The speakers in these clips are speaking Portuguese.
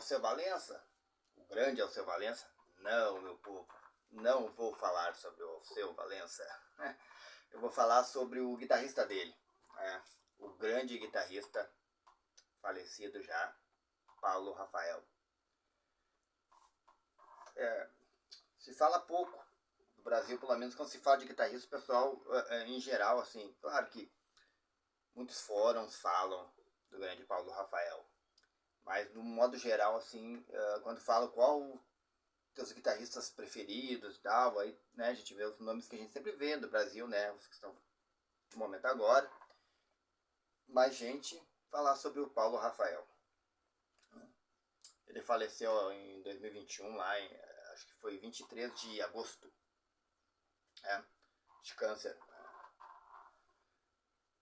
Alceu Valença, o grande Alceu Valença? Não, meu povo, não vou falar sobre o Alceu Valença. Eu vou falar sobre o guitarrista dele, o grande guitarrista, falecido já, Paulo Rafael. Se fala pouco do Brasil, pelo menos quando se fala de guitarrista, o pessoal, em geral, assim, claro que muitos fóruns falam do grande Paulo Rafael, mas no modo geral, assim, quando falam qual teus guitarristas preferidos e tal, aí, né, a gente vê os nomes que a gente sempre vê do Brasil, né, os que estão no momento agora, mais gente falar sobre o Paulo Rafael. Ele faleceu em 2021, lá em, acho que foi 23 de agosto, de câncer.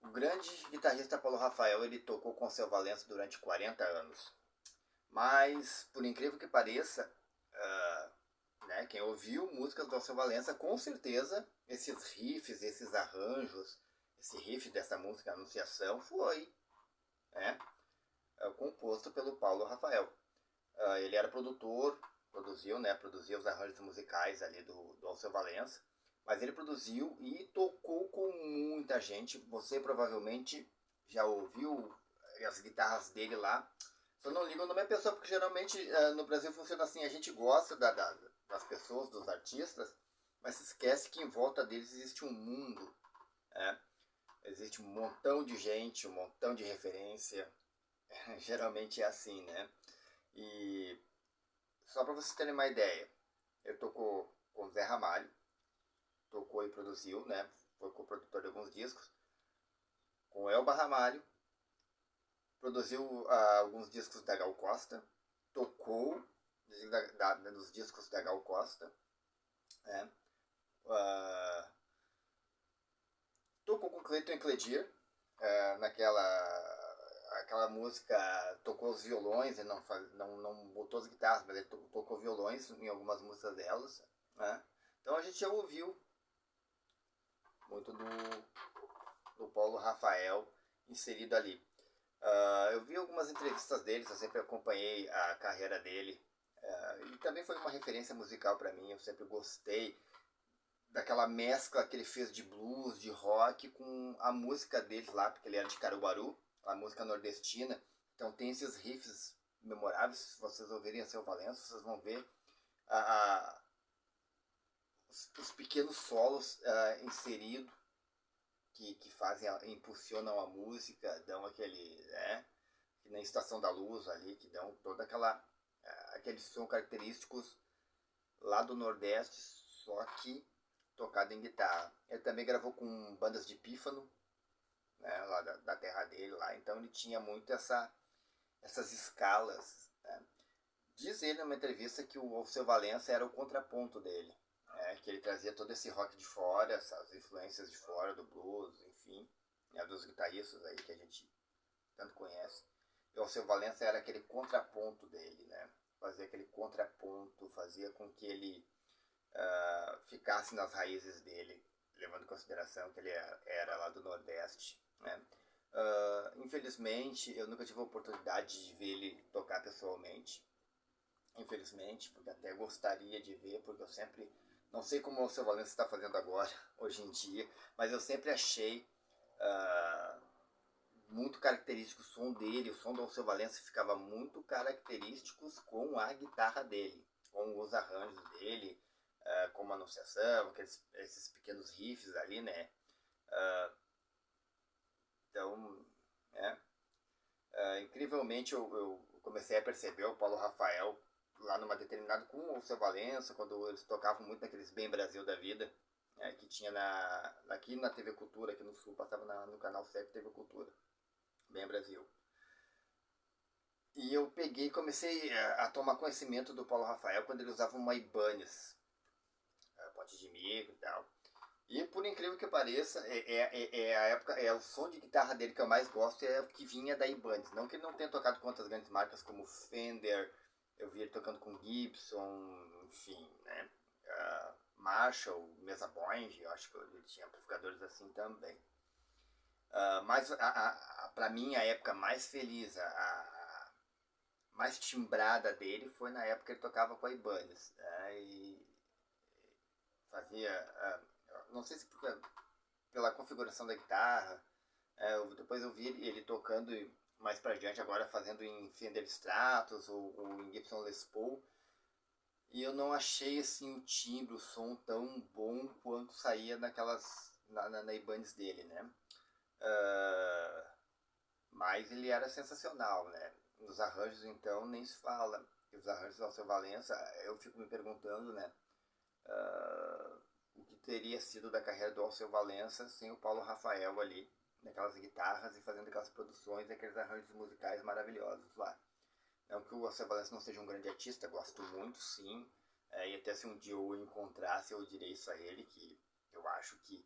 O grande guitarrista Paulo Rafael, ele tocou com Alceu Valença durante 40 anos. Mas, por incrível que pareça, quem ouviu músicas do Alceu Valença, com certeza, esses riffs, esses arranjos, esse riff dessa música Anunciação foi composto pelo Paulo Rafael. Ele era produtor, produziu os arranjos musicais ali do Alceu Valença, mas ele produziu e tocou com muita gente. Você provavelmente já ouviu as guitarras dele lá. Só não liga o nome da pessoa, porque geralmente no Brasil funciona assim, a gente gosta das pessoas, dos artistas, mas se esquece que em volta deles existe um mundo, existe um montão de gente, um montão de referência, geralmente é assim, né? E só para vocês terem uma ideia, ele tocou com Zé Ramalho, tocou e produziu, né? Foi co-produtor de alguns discos, com Elba Ramalho, produziu alguns discos da Gal Costa, tocou nos discos da Gal Costa, tocou com Cleiton e Cledir, aquela música, tocou os violões, ele não botou as guitarras, mas ele tocou violões em algumas músicas delas, né? Então a gente já ouviu muito do Paulo Rafael inserido ali. Eu vi algumas entrevistas dele, eu sempre acompanhei a carreira dele, e também foi uma referência musical para mim. Eu sempre gostei daquela mescla que ele fez de blues, de rock, com a música dele lá, porque ele era de Caruaru, a música nordestina. Então tem esses riffs memoráveis. Se vocês ouvirem Alceu Valença, vocês vão ver os pequenos solos inseridos que fazem, impulsionam a música, dão aquele, que na Estação da Luz ali, que dão toda aquele som característicos lá do Nordeste, só que tocado em guitarra. Ele também gravou com bandas de pífano, né, lá da terra dele lá, então ele tinha muito essas escalas, né? Diz ele numa entrevista que o Alceu Valença era o contraponto dele, que ele trazia todo esse rock de fora, essas influências de fora do blues, enfim, dos guitarristas aí que a gente tanto conhece. E o Alceu Valença era aquele contraponto dele, né? Fazia aquele contraponto, fazia com que ele ficasse nas raízes dele, levando em consideração que ele era lá do Nordeste, né? Infelizmente, eu nunca tive a oportunidade de ver ele tocar pessoalmente, infelizmente, porque até gostaria de ver, porque eu sempre, não sei como o Alceu Valença está fazendo agora, hoje em dia, mas eu sempre achei muito característico o som dele. O som do Alceu Valença ficava muito característicos com a guitarra dele, com os arranjos dele, com uma Anunciação, esses pequenos riffs ali, né? Então, incrivelmente eu comecei a perceber o Paulo Rafael lá numa determinada, com o Alceu Valença, quando eles tocavam muito naqueles Bem Brasil da vida, que tinha aqui na TV Cultura, aqui no Sul, passava no canal 7 TV Cultura, Bem Brasil. E eu peguei e comecei a tomar conhecimento do Paulo Rafael quando ele usava uma Ibanez, pote de mico e tal. E por incrível que pareça, a época, o som de guitarra dele que eu mais gosto é o que vinha da Ibanez. Não que ele não tenha tocado com outras grandes marcas como Fender, eu vi ele tocando com Gibson, enfim, né? Marshall, Mesa Boing, eu acho que ele tinha amplificadores assim também. Mas para mim a época mais feliz, a mais timbrada dele foi na época que ele tocava com a Ibanez, né? E fazia, não sei se pela configuração da guitarra, depois eu vi ele tocando mais pra diante agora, fazendo em Fender Stratos ou em Gibson Les Paul, e eu não achei assim o timbre, o som tão bom quanto saía na Ibanez dele, né? Mas ele era sensacional, né? Nos arranjos, então, nem se fala. E os arranjos do Alceu Valença, eu fico me perguntando, né? O que teria sido da carreira do Alceu Valença sem o Paulo Rafael ali, naquelas guitarras e fazendo aquelas produções, aqueles arranjos musicais maravilhosos lá. Não que o Alceu Valença não seja um grande artista, gosto muito, sim. E até se um dia eu o encontrasse, eu direi isso a ele, que eu acho que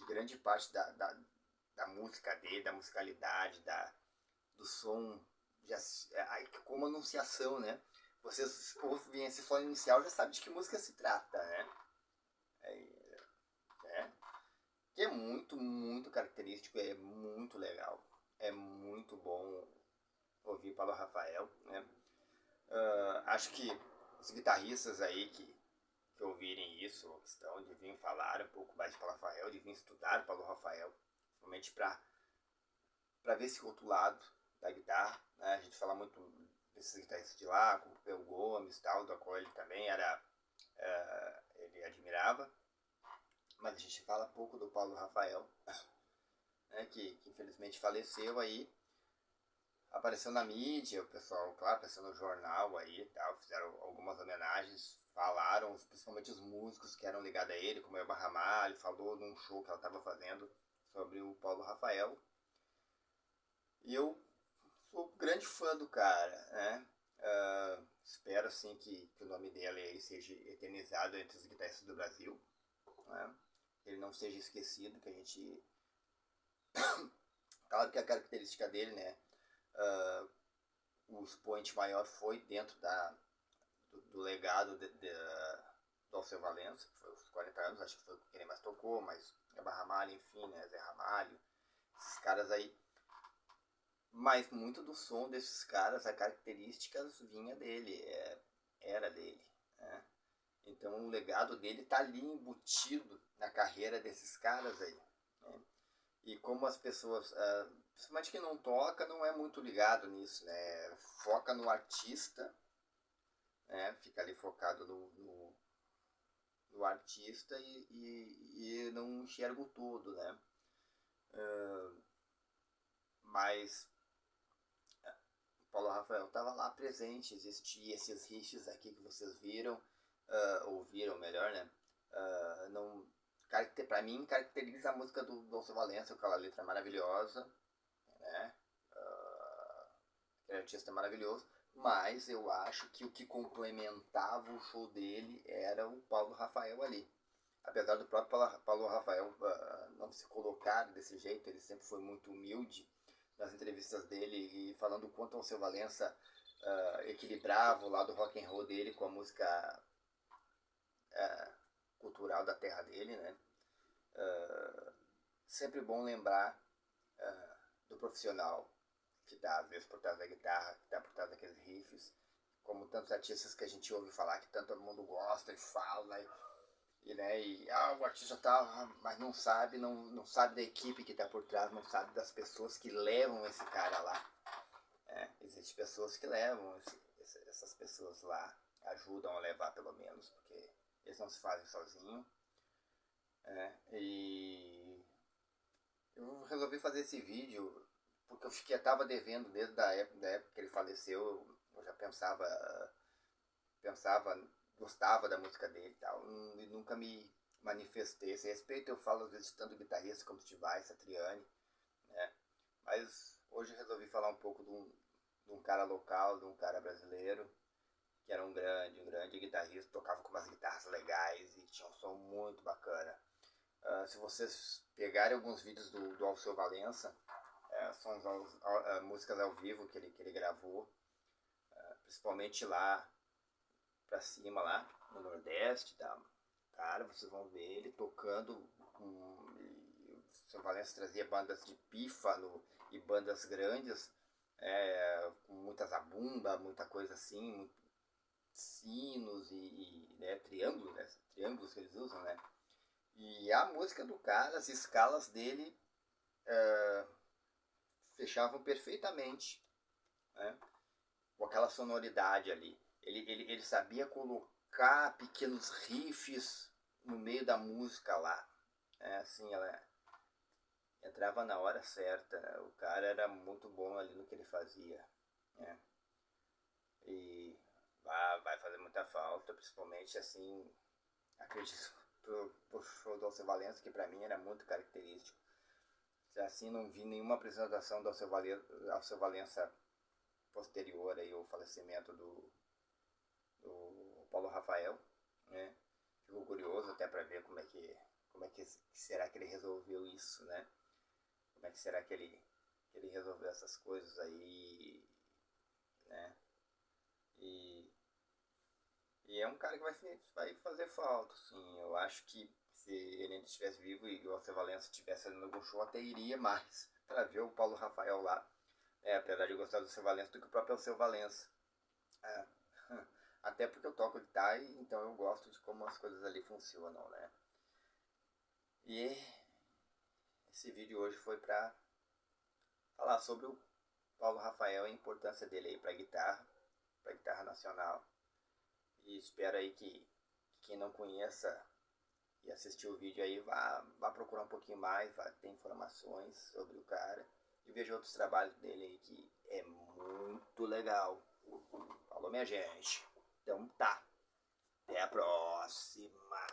grande parte da música dele, da musicalidade, do som, como anunciação, né? Vocês ouvem esse som inicial, já sabe de que música se trata, né? Que é muito, muito característico, é muito legal, é muito bom ouvir Paulo Rafael, né? Acho que os guitarristas aí que ouvirem isso, ou que estão, deviam falar um pouco mais de Paulo Rafael, deviam estudar Paulo Rafael, principalmente para ver esse outro lado da guitarra, né? A gente fala muito desses guitarristas de lá, como o Peu Gomes e tal, do qual ele também ele admirava, mas a gente fala pouco do Paulo Rafael, né? que infelizmente faleceu aí, apareceu na mídia, o pessoal, claro, apareceu no jornal aí e tal, fizeram algumas homenagens, falaram, principalmente os músicos que eram ligados a ele, como Elba Ramalho, falou num show que ela estava fazendo sobre o Paulo Rafael. E eu sou grande fã do cara, né? Espero assim que o nome dele aí seja eternizado entre os guitarristas do Brasil, né? Ele não seja esquecido, que a gente... Claro que a característica dele, né? O expoente maior foi dentro do legado do Alceu Valença, que foi os 40 anos, acho que foi quem mais tocou, mas Elba Ramalho, enfim, né? Zé Ramalho, esses caras aí. Mas muito do som desses caras, a características vinha dele, era dele, né? Então o legado dele tá ali embutido na carreira desses caras aí, né? E como as pessoas, principalmente quem não toca, não é muito ligado nisso, né? Foca no artista, né? Fica ali focado no artista e não enxerga o todo, né? Mas Paulo Rafael estava lá presente, existia esses riffs aqui que vocês viram, ouviram melhor, né? Para mim, caracteriza a música do Alceu Valença, com aquela letra maravilhosa, né? Aquele artista maravilhoso, mas eu acho que o que complementava o show dele era o Paulo Rafael ali. Apesar do próprio Paulo Rafael não se colocar desse jeito, ele sempre foi muito humilde nas entrevistas dele e falando o quanto o Alceu Valença equilibrava o lado rock and roll dele com a música cultural da terra dele, né? Sempre bom lembrar do profissional que está às vezes por trás da guitarra, que está por trás daqueles riffs, como tantos artistas que a gente ouve falar que tanto mundo gosta e fala o artista tá, mas não sabe da equipe que está por trás, não sabe das pessoas que levam esse cara lá. Existem pessoas que levam essas pessoas lá, ajudam a levar pelo menos, porque eles não se fazem sozinhos. E eu resolvi fazer esse vídeo porque eu estava devendo desde da época que ele faleceu. Eu já gostava da música dele e tal, e nunca me manifestei esse respeito. Eu falo às vezes tanto guitarristas como Steve Vai, Satriani, né? Mas hoje eu resolvi falar um pouco de um cara local, de um cara brasileiro, que era um grande guitarrista, tocava com umas guitarras legais e tinha um som muito bacana. Se vocês pegarem alguns vídeos do Alceu Valença, são músicas ao vivo que ele gravou, principalmente lá pra cima, lá no Nordeste, tá? Cara, vocês vão ver ele tocando o Alceu Valença trazia bandas de pífano e bandas grandes com muita zabumba, muita coisa assim, sinos né, triângulos que eles usam, né? E a música do cara, as escalas dele fechavam perfeitamente, né? Com aquela sonoridade ali. Ele sabia colocar pequenos riffs no meio da música lá. Assim, ela entrava na hora certa. O cara era muito bom ali no que ele fazia, né? E vai fazer muita falta, principalmente assim, acredito, pro show do Alceu Valença, que pra mim era muito característico. Assim, não vi nenhuma apresentação do Alceu Valença posterior aí ao falecimento do Paulo Rafael, né? Fico curioso até para ver como é que será que ele resolveu isso, né? Como é que será que ele resolveu essas coisas aí, né? E é um cara que vai fazer falta, assim. Eu acho que se ele ainda estivesse vivo e o Alceu Valença estivesse fazendo algum show, até iria mais para ver o Paulo Rafael lá. Apesar de gostar do Alceu Valença do que o próprio Alceu Valença. É. Até porque eu toco guitarra, então eu gosto de como as coisas ali funcionam, né? E esse vídeo hoje foi para falar sobre o Paulo Rafael e a importância dele aí para guitarra nacional. E espero aí que quem não conheça e assistiu o vídeo aí vá procurar um pouquinho mais, vá ter informações sobre o cara e veja outros trabalhos dele aí que é muito legal. Falou, minha gente. Então tá. Até a próxima.